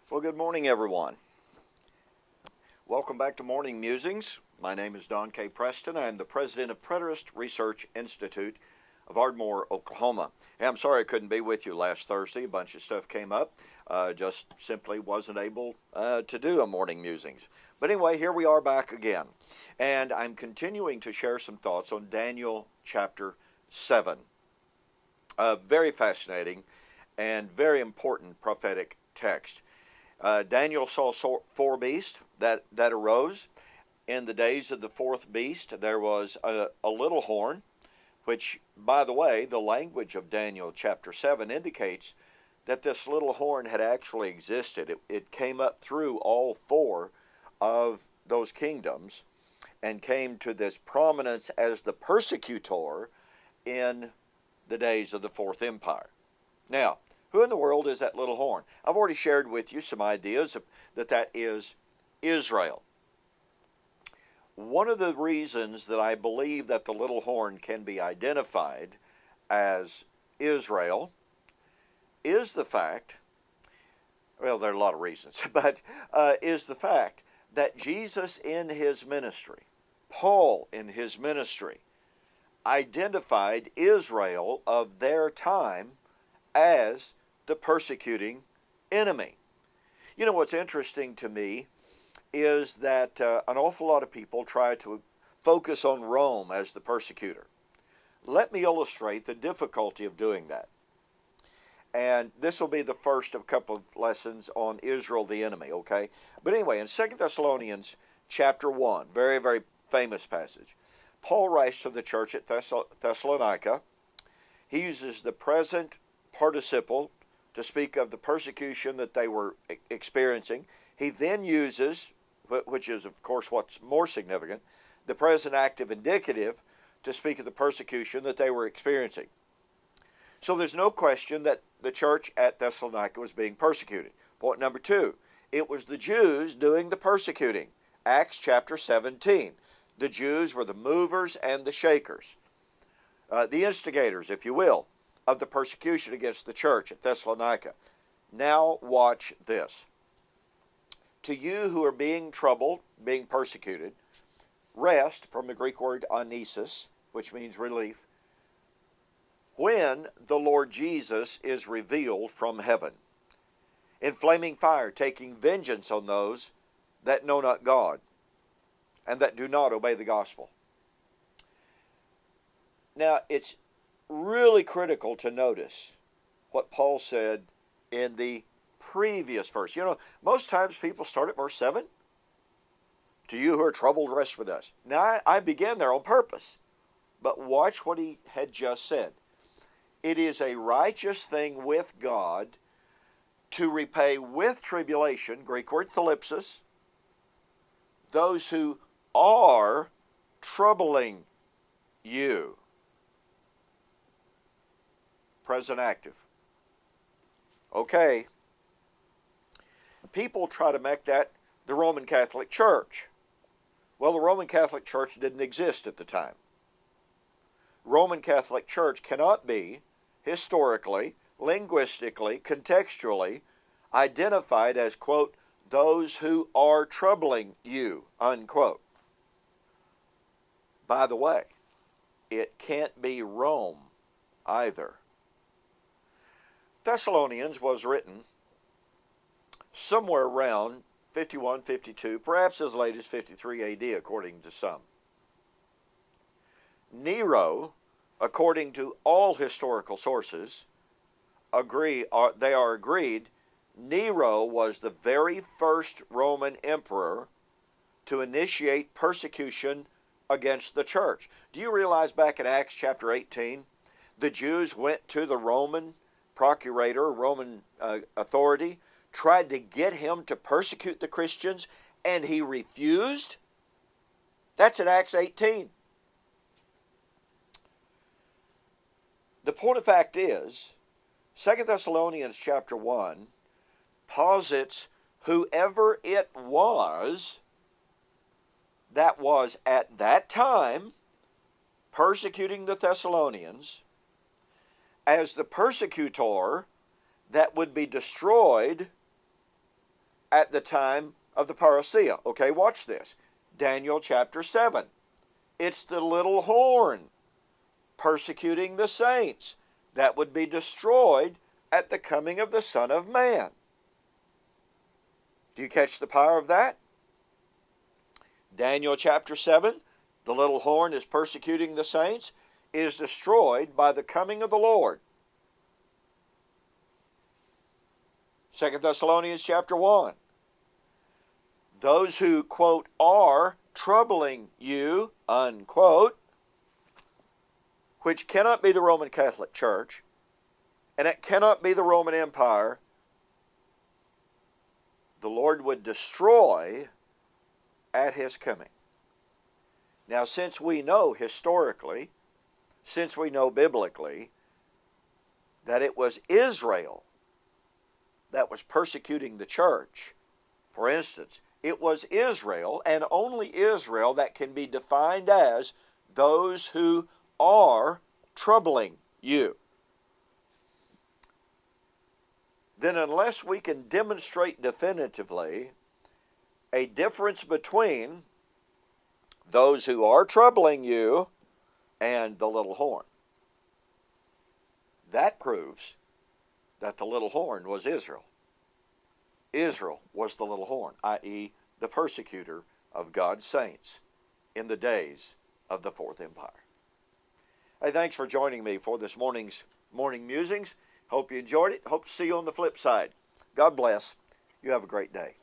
Well, good morning, everyone. Welcome back to Morning Musings. My name is Don K. Preston. I am the president of Preterist Research Institute of Ardmore, Oklahoma. And I'm sorry I couldn't be with you last Thursday. A bunch of stuff came up. Just simply wasn't able to do a Morning Musings. But anyway, here we are back again. And I'm continuing to share some thoughts on Daniel chapter 7. Very fascinating and very important prophetic text. Daniel saw four beasts that arose. In the days of the fourth beast, there was a little horn, which, by the way, the language of Daniel chapter 7 indicates that this little horn had actually existed. It came up through all four of those kingdoms and came to this prominence as the persecutor in the days of the fourth empire. Now, who in the world is that little horn? I've already shared with you some ideas that is Israel. One of the reasons that I believe that the little horn can be identified as Israel is the fact, well, there are a lot of reasons, but is the fact that Jesus in his ministry, Paul in his ministry, identified Israel of their time as the persecuting enemy. You know, what's interesting to me is that an awful lot of people try to focus on Rome as the persecutor. Let me illustrate the difficulty of doing that. And this will be the first of a couple of lessons on Israel the enemy, okay? But anyway, in 2 Thessalonians chapter 1, very, very famous passage, Paul writes to the church at Thessalonica. He uses the present participle to speak of the persecution that they were experiencing. He then uses, which is of course what's more significant, the present active indicative to speak of the persecution that they were experiencing. So there's no question that the church at Thessalonica was being persecuted. Point number two, it was the Jews doing the persecuting. Acts chapter 17. The Jews were the movers and the shakers, the instigators, if you will, of the persecution against the church at Thessalonica. Now watch this. To you who are being troubled, being persecuted, rest, from the Greek word anesis, which means relief, when the Lord Jesus is revealed from heaven, in flaming fire, taking vengeance on those that know not God, and that do not obey the gospel. Now, it's really critical to notice what Paul said in the previous verse. You know, most times people start at verse 7. To you who are troubled, rest with us. Now, I began there on purpose. But watch what he had just said. It is a righteous thing with God to repay with tribulation, Greek word thalipsis, those who are troubling you. Present active. Okay. People try to make that the Roman Catholic Church. Well, the Roman Catholic Church didn't exist at the time. Roman Catholic Church cannot be historically, linguistically, contextually identified as, quote, those who are troubling you, unquote. By the way, it can't be Rome either. Thessalonians was written somewhere around 51, 52, perhaps as late as 53 AD, according to some. Nero, according to all historical sources, they are agreed, Nero was the very first Roman emperor to initiate persecution against the church. Do you realize back in Acts chapter 18, the Jews went to the Roman procurator, Roman authority, tried to get him to persecute the Christians, and he refused? That's in Acts 18. The point of fact is, 2 Thessalonians chapter 1 posits whoever it was that was at that time persecuting the Thessalonians as the persecutor that would be destroyed at the time of the parousia. Okay, watch this. Daniel chapter 7. It's the little horn persecuting the saints that would be destroyed at the coming of the Son of Man. Do you catch the power of that? Daniel chapter 7, the little horn is persecuting the saints, is destroyed by the coming of the Lord. 2 Thessalonians chapter 1. Those who, quote, are troubling you, unquote, which cannot be the Roman Catholic Church, and it cannot be the Roman Empire, the Lord would destroy at His coming. Now, since we know historically, since we know biblically, that it was Israel that was persecuting the church, for instance, it was Israel, and only Israel, that can be defined as those who are troubling you. Then unless we can demonstrate definitively a difference between those who are troubling you and the little horn, that proves that the little horn was Israel. Israel was the little horn, i.e., the persecutor of God's saints in the days of the Fourth Empire. Hey, thanks for joining me for this morning's Morning Musings. Hope you enjoyed it. Hope to see you on the flip side. God bless. You have a great day.